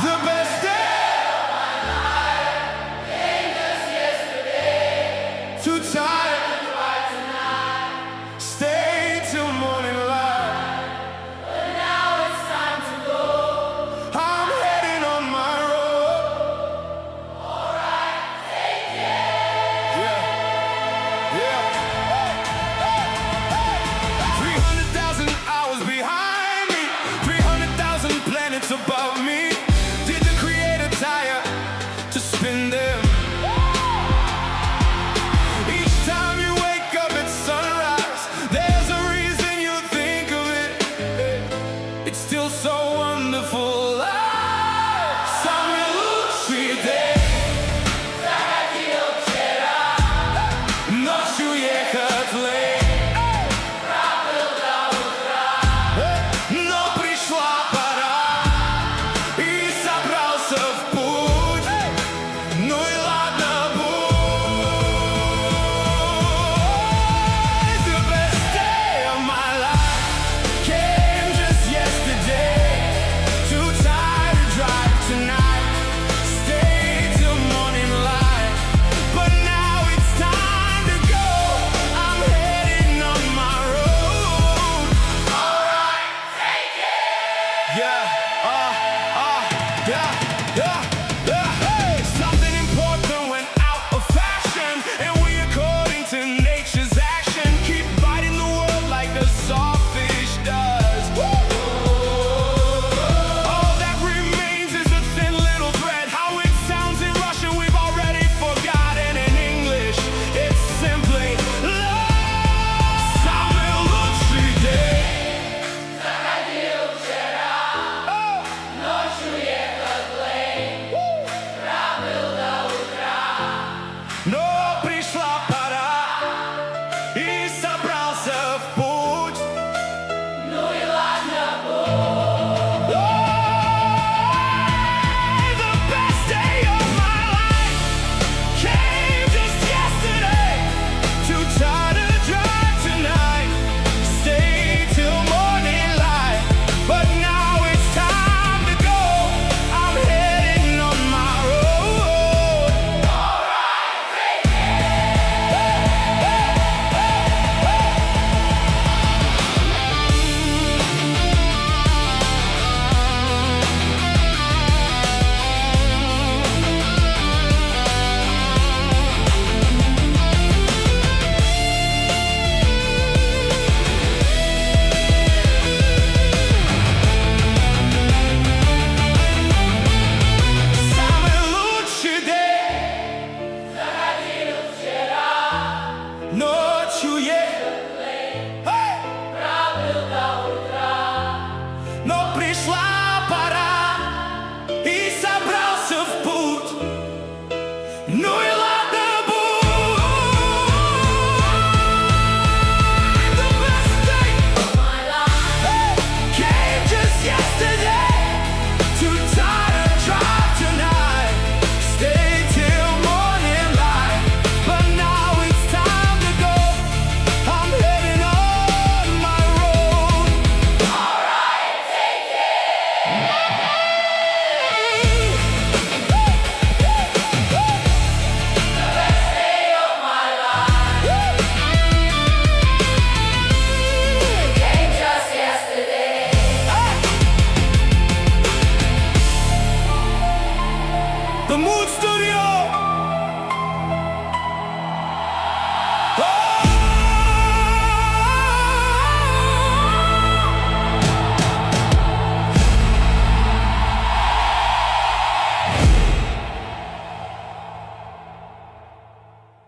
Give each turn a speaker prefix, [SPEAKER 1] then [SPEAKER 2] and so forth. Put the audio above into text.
[SPEAKER 1] The best day too tired to try tonight. Stay till morning light. But now it's time to go. I'm heading on my road. Alright, take care. Yeah. 300,000 hours behind me, 300,000 planets above me. Did the creator tire to spin them? Each time you wake up at sunrise, there's a reason you think of it. It's still so wonderful. Some lucidity. Ночью ехать лень, но пришла пора, и собрался в путь. Ну и ладно, будь. The best day of my life came just yesterday. Too tired to drive tonight. Stay till morning light. But now it's time to go. I'm heading on my road. Alright, take it. Yeah. Hey, something important went out of fashion, and we, according to nature's action, keep biting the world like the sawfish does. All that remains is a thin little thread. How it sounds in Russian we've already forgotten. In English, it's simply love. Самый лучший день. Заходил вчера, ночью ехать лень, пробыл до утра. Но пришла пора, и собрался в путь. Ну и ладно, будь. The best day of my life came just yesterday. Too tired to drive tonight. Stay till morning light. But now it's time to go. I'm heading on my road. Alright, take Самый лучший день. Заходил вчера, ночью ехать лень, пробыл до утра. Но пришла пора, и собрался в путь. Ну и ладно, будь. The best day of my life came just yesterday. Too tired to drive tonight. Stay till morning light. But now it's time to go. I'm heading on my road. Alright, take it. The best day of my life came just yesterday. The Mood Studio.